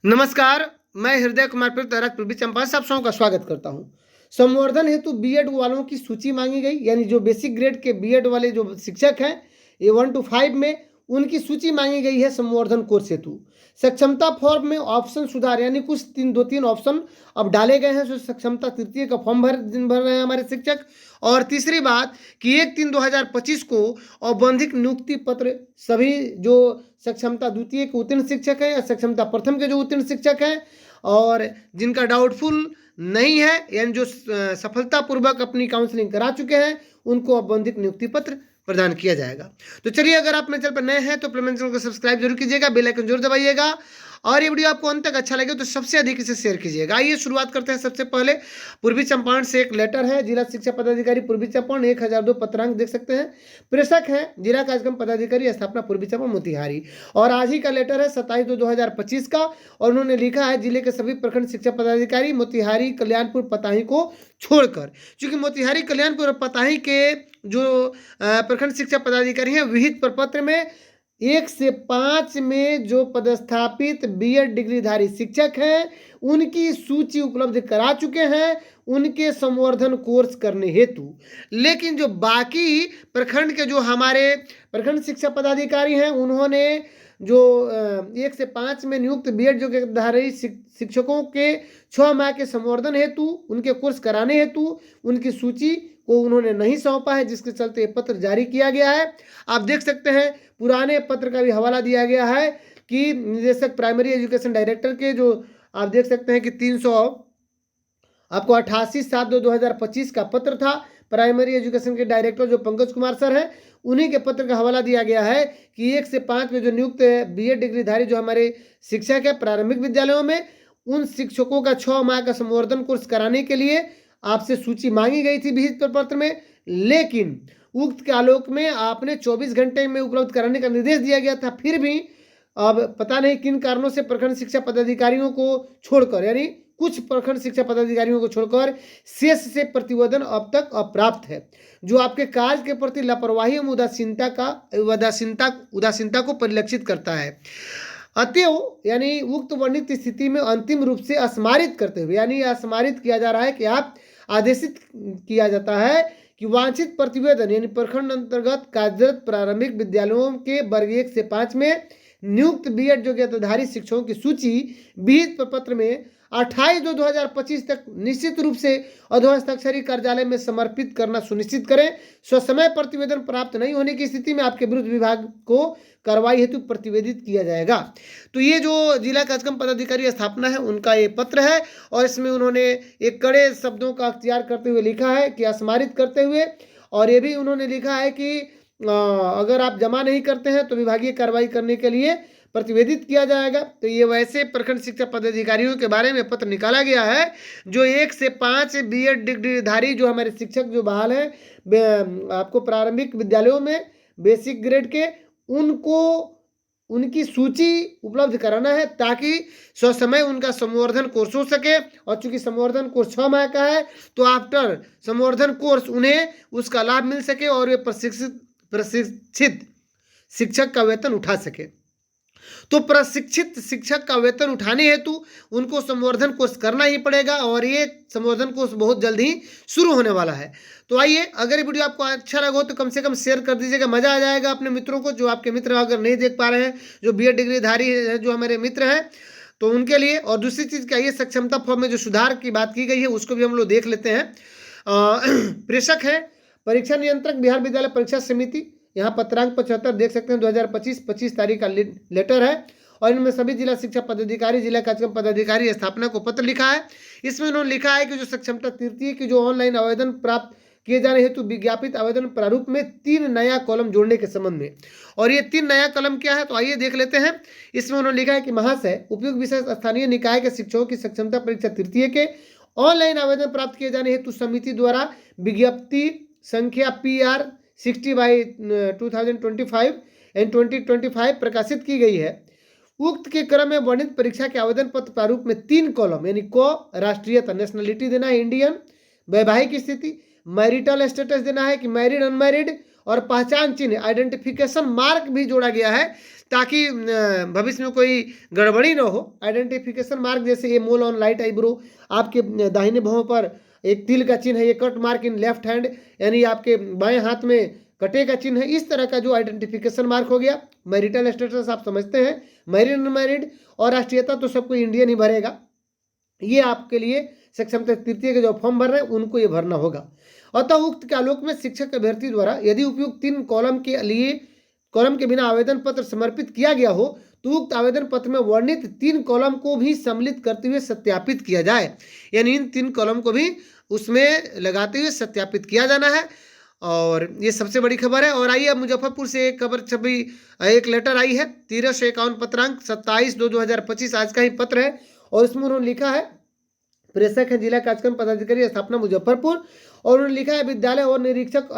नमस्कार, मैं हृदय कुमार पृथ्वीराज पूर्वी चंपारण से आप सबों का स्वागत करता हूं। संवर्धन हेतु बीएड वालों की सूची मांगी गई, यानी जो बेसिक ग्रेड के बीएड वाले जो शिक्षक हैं ये 1 to 5 में उनकी सूची मांगी गई है संवर्धन कोर्स हेतु। सक्षमता फॉर्म में ऑप्शन सुधार यानी कुछ दो तीन ऑप्शन अब डाले गए हैं। जो सक्षमता तृतीय का फॉर्म भर रहे हैं हमारे शिक्षक। और तीसरी बात कि 1/3/2025 को औपबंधिक नियुक्ति पत्र सभी जो सक्षमता द्वितीय के उत्तीर्ण शिक्षक हैं या सक्षमता प्रथम के जो उत्तीर्ण शिक्षक हैं और जिनका डाउटफुल नहीं है यानी जो सफलतापूर्वक अपनी काउंसलिंग करा चुके हैं उनको औपबंधिक नियुक्ति पत्र प्रदान किया जाएगा। तो चलिए, अगर आप मेरे चैनल पर नए हैं तो प्लीज मेरे चैनल को सब्सक्राइब जरूर कीजिएगा, बेल आइकन जरूर दबाइएगा और ये वीडियो आपको अंत तक अच्छा लगे तो सबसे अधिक इसे शेयर कीजिएगा। आइए शुरुआत करते हैं। सबसे पहले पूर्वी चंपारण से एक लेटर है। जिला शिक्षा पदाधिकारी पूर्वी चंपारण 1002 पत्रांक देख सकते हैं। प्रेषक है जिला कार्यक्रम पदाधिकारी स्थापना पूर्वी चंपारण मोतिहारी। और आज ही का लेटर है 27/2/2025 का और उन्होंने लिखा है जिले के सभी प्रखंड शिक्षा पदाधिकारी मोतिहारी कल्याणपुर पताही को छोड़कर, क्योंकि मोतिहारी कल्याणपुर और पताही के जो प्रखंड शिक्षा पदाधिकारी हैं विहित प्रपत्र में 1 से 5 में जो पदस्थापित बीएड डिग्रीधारी शिक्षक हैं उनकी सूची उपलब्ध करा चुके हैं उनके संवर्धन कोर्स करने हेतु। लेकिन जो बाकी प्रखंड के जो हमारे प्रखंड शिक्षा पदाधिकारी हैं उन्होंने जो 1 से 5 में नियुक्त बीएड जो धारी शिक्षकों के 6 माह के संवर्धन हेतु उनके कोर्स कराने हेतु उनकी सूची को उन्होंने नहीं सौंपा है, जिसके चलते पत्र जारी किया गया है। आप देख सकते हैं पुराने पत्र का भी हवाला दिया गया है कि निदेशक प्राइमरी एजुकेशन डायरेक्टर के जो आप देख सकते हैं कि 300 आपको 88/7/2025 का पत्र था। प्राइमरी एजुकेशन के डायरेक्टर जो पंकज कुमार सर हैं उन्हीं के पत्र का हवाला दिया गया है कि 1 से 5 में जो नियुक्त बीएड डिग्रीधारी जो हमारे शिक्षक है प्रारंभिक विद्यालयों में उन शिक्षकों का 6 माह का संवर्धन कोर्स कराने के लिए आपसे सूची मांगी गई थी विहित पत्र में। लेकिन उक्त के आलोक में आपने 24 घंटे में उपलब्ध कराने का निर्देश दिया गया था। फिर भी अब पता नहीं किन कारणों से प्रखंड शिक्षा पदाधिकारियों को छोड़कर यानी कुछ प्रखंड शिक्षा पदाधिकारियों को छोड़कर शेष से प्रतिवेदन अब तक अप्राप्त है, जो आपके कार्य के प्रति लापरवाही एवं उदासीनता को परिलक्षित करता है। अतएव यानी उक्त वर्णित स्थिति में अंतिम रूप से अस्मारित करते हुए यानी अस्मारित किया जा रहा है कि आप आदेशित किया जाता है कि वांछित प्रतिवेदन यानी प्रखंड अंतर्गत कार्यरत प्रारंभिक विद्यालयों के वर्ग 1 से 5 में नियुक्त बीएड योग्यताधारी शिक्षकों की सूची विहित प्रपत्र में 28/2/2025 तक निश्चित रूप से अधोहस्ताक्षरी कार्यालय में समर्पित करना सुनिश्चित करें। स्वसमय प्रतिवेदन प्राप्त नहीं होने की स्थिति में आपके विरुद्ध विभाग को कार्रवाई हेतु प्रतिवेदित किया जाएगा। तो ये जो जिला कार्यक्रम पदाधिकारी स्थापना है उनका ये पत्र है और इसमें उन्होंने एक कड़े शब्दों का अख्तियार करते हुए लिखा है कि अस्मारित करते हुए, और ये भी उन्होंने लिखा है कि अगर आप जमा नहीं करते हैं तो विभागीय कार्रवाई करने के लिए प्रतिवेदित किया जाएगा। तो ये वैसे प्रखंड शिक्षा पदाधिकारियों के बारे में पत्र निकाला गया है जो 1 से 5 बीएड डिग्रीधारी जो हमारे शिक्षक जो बहाल हैं आपको प्रारंभिक विद्यालयों में बेसिक ग्रेड के उनको उनकी सूची उपलब्ध कराना है ताकि स्वसमय उनका संवर्धन कोर्स हो सके। और चूंकि संवर्धन कोर्स 6 माह का है तो आफ्टर संवर्धन कोर्स उन्हें उसका लाभ मिल सके और वे प्रशिक्षित शिक्षक का वेतन उठा सके। तो प्रशिक्षित शिक्षक का वेतन उठाने हेतु उनको संवर्धन कोर्स करना ही पड़ेगा और ये संवर्धन कोर्स बहुत जल्द ही शुरू होने वाला है। तो आइए, अगर ये वीडियो आपको अच्छा लगा हो तो कम से कम शेयर कर दीजिएगा, मज़ा आ जाएगा अपने मित्रों को। जो आपके मित्र अगर नहीं देख पा रहे हैं जो बीएड डिग्रीधारी है जो हमारे मित्र हैं तो उनके लिए। और दूसरी चीज़ क्या, ये सक्षमता फॉर्म में जो सुधार की बात की गई है उसको भी हम लोग देख लेते हैं। प्रेषक है परीक्षा नियंत्रक बिहार विद्यालय परीक्षा समिति, यहाँ पत्रांक 75 देख सकते हैं 2025 तारीख का लेटर है और इनमें सभी जिला शिक्षा पदाधिकारी जिला कार्यक्रम पदाधिकारी स्थापना को पत्र लिखा है। इसमें उन्होंने लिखा है कि जो सक्षमता तृतीय की जो ऑनलाइन आवेदन प्राप्त किए जाने हेतु विज्ञापित आवेदन प्रारूप में 3 नया कॉलम जोड़ने के संबंध में। और ये 3 नया कॉलम क्या है तो आइए देख लेते हैं। इसमें उन्होंने लिखा है कि महाशय उपयुक्त विषय स्थानीय निकाय के शिक्षकों की सक्षमता परीक्षा तृतीय के ऑनलाइन आवेदन प्राप्त किए जाने हेतु समिति द्वारा विज्ञप्ति संख्या PR 60/2025 एंड 2025 प्रकाशित की गई है। उक्त के क्रम में वर्णित परीक्षा के आवेदन पत्र प्रारूप में 3 कॉलम यानी राष्ट्रीयता नेशनलिटी देना है इंडियन, वैवाहिक स्थिति मैरिटल स्टेटस देना है कि मैरिड अनमैरिड, और पहचान चिन्ह आइडेंटिफिकेशन मार्क भी जोड़ा गया है ताकि भविष्य में कोई गड़बड़ी ना हो। आइडेंटिफिकेशन मार्क जैसे ये मोल ऑन लाइट आईब्रो, आपके दाहिने भौं पर एक तिल का चिन्ह है, ये cut mark in left hand, यानी आपके बाएं हाथ में कटे का चिन्ह है। इस तरह का जो आइडेंटिफिकेशन मार्क हो गया। मैरिटल स्टेटस आप समझते हैं, मैरिड अनमैरिड, और राष्ट्रीयता तो सबको इंडियन ही भरेगा। ये आपके लिए सक्षमता तृतीय के जो फॉर्म भर रहे हैं उनको ये भरना होगा। अतः उक्त के आलोक में शिक्षक अभ्यर्थी द्वारा यदि उपयुक्त 3 कॉलम के लिए कॉलम के बिना आवेदन पत्र समर्पित किया गया हो तो उक्त आवेदन पत्र में वर्णित 3 कॉलम को भी सम्मिलित करते हुए सत्यापित किया जाए, यानी इन 3 कॉलम को भी उसमें लगाते हुए सत्यापित किया जाना है। और ये सबसे बड़ी खबर है। और आइए अब मुजफ्फरपुर से एक खबर छपी, एक लेटर आई है 1351 पत्रांक 27/2/2025 आज का ही पत्र है। और इसमें उन्होंने लिखा है, प्रेषक है जिला कार्यक्रम पदाधिकारी स्थापना मुजफ्फरपुर, और उन्होंने लिखा है विद्यालय और निरीक्षक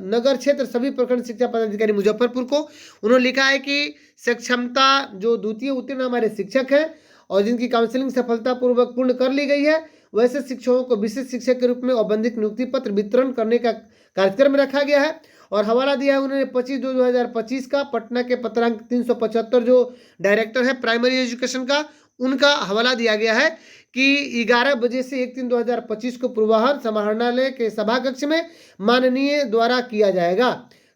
नगर क्षेत्र सभी प्रखंड शिक्षा पदाधिकारी मुजफ्फरपुर को। उन्होंने लिखा है कि सक्षमता जो द्वितीय उत्तीर्ण हमारे शिक्षक हैं और जिनकी काउंसलिंग सफलतापूर्वक पूर्ण कर ली गई है, वैसे शिक्षकों को विशेष शिक्षक के रूप में औपबंधिक नियुक्ति पत्र वितरण करने का कार्यक्रम रखा गया है। और हवाला दिया है उन्होंने 25/2/2025 का, पटना के पत्रांक 375 जो डायरेक्टर है प्राइमरी एजुकेशन का, उनका हवाला दिया गया है कि 11 बजे से 1/3/2025 को पूर्वाह्न समाहरणालय के सभा कक्ष में माननीय द्वारा किया जाएगा।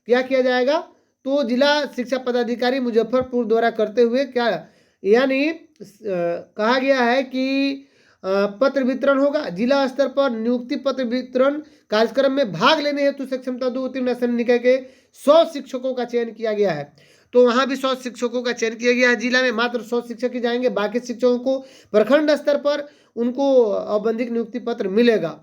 क्या किया जाएगा? तो जिला शिक्षा पदाधिकारी मुजफ्फरपुर द्वारा करते हुए क्या, यानी कहा गया है कि पत्र वितरण होगा। जिला स्तर पर नियुक्ति पत्र वितरण कार्यक्रम में भाग लेने हेतु सक्षमता 2 उत्तीर्ण सैन्य निकाय के 100 शिक्षकों का चयन किया गया है। तो वहाँ भी 100 शिक्षकों का चयन किया गया है। जिला में मात्र 100 शिक्षक ही जाएंगे, बाकी शिक्षकों को प्रखंड स्तर पर उनको औपबंधिक नियुक्ति पत्र मिलेगा।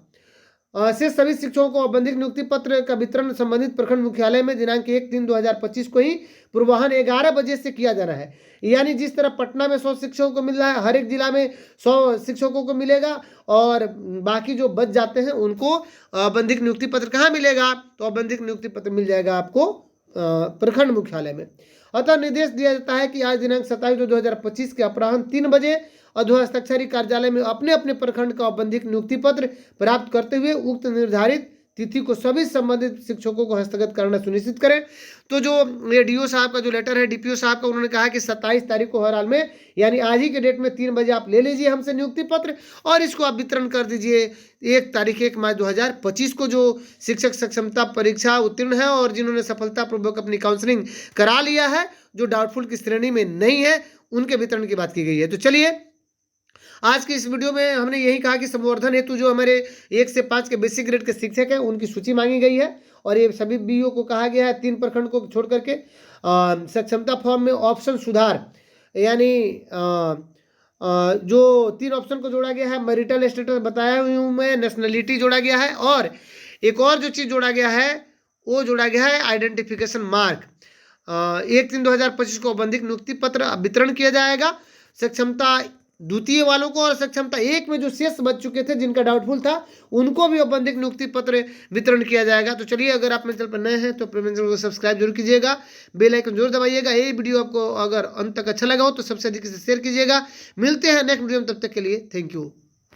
से सभी शिक्षकों को औपबंधिक नियुक्ति पत्र का वितरण संबंधित प्रखंड मुख्यालय में दिनांक 1/3/2025 को ही पूर्वाह्न 11 बजे से किया जाना है। यानी जिस तरह पटना में 100 शिक्षकों को मिल रहा है, हर एक जिला में 100 शिक्षकों को मिलेगा, और बाकी जो बच जाते हैं उनको औपबंधिक नियुक्ति पत्र कहाँ मिलेगा? तो औपबंधिक नियुक्ति पत्र मिल जाएगा आपको प्रखंड मुख्यालय में। अतः निर्देश दिया जाता है कि आज दिनांक 27/2/2025 के अपराह्न 3 बजे अधोहस्ताक्षरी कार्यालय में अपने अपने प्रखंड का औपबंधिक नियुक्ति पत्र प्राप्त करते हुए उक्त निर्धारित तिथि को सभी संबंधित शिक्षकों को हस्तगत करना सुनिश्चित करें। तो जो ये डीओ साहब का जो लेटर है, डीपीओ साहब का, उन्होंने कहा कि 27 तारीख को हर हाल में, यानी आज ही के डेट में 3 बजे आप ले लीजिए हमसे नियुक्ति पत्र और इसको आप वितरण कर दीजिए 1 मार्च 2025 को। जो शिक्षक सक्षमता परीक्षा उत्तीर्ण है और जिन्होंने सफलतापूर्वक अपनी काउंसलिंग करा लिया है, जो डाउटफुल की श्रेणी में नहीं है, उनके वितरण की बात की गई है। तो चलिए आज की इस वीडियो में हमने यही कहा कि संवर्धन हेतु जो हमारे 1 से 5 के बेसिक ग्रेड के शिक्षक हैं उनकी सूची मांगी गई है। और ये सभी बीओ को कहा गया है 3 प्रखंड को छोड़ करके सक्षमता फॉर्म में ऑप्शन सुधार, यानी जो 3 ऑप्शन को जोड़ा गया है, मैरिटल स्टेटस बताया हूँ मैं, नेशनलिटी जोड़ा गया है, और एक और जो चीज़ जोड़ा गया है वो जोड़ा गया है आइडेंटिफिकेशन मार्क। 1/3/2025 को औपबंधिक नियुक्ति पत्र वितरण किया जाएगा सक्षमता द्वितीय वालों को, और सक्षमता 1 में जो शेष बच चुके थे जिनका डाउटफुल था उनको भी औपबंधिक नियुक्ति पत्र वितरण किया जाएगा। तो चलिए, अगर आप मेरे चैनल पर नए हैं तो अपने चैनल को सब्सक्राइब जरूर कीजिएगा, बेल आइकन जरूर दबाइएगा। ये वीडियो आपको अगर अंत तक अच्छा लगा हो तो सबसे अधिक से शेयर कीजिएगा। मिलते हैं नेक्स्ट वीडियो में, तब तक के लिए थैंक यू।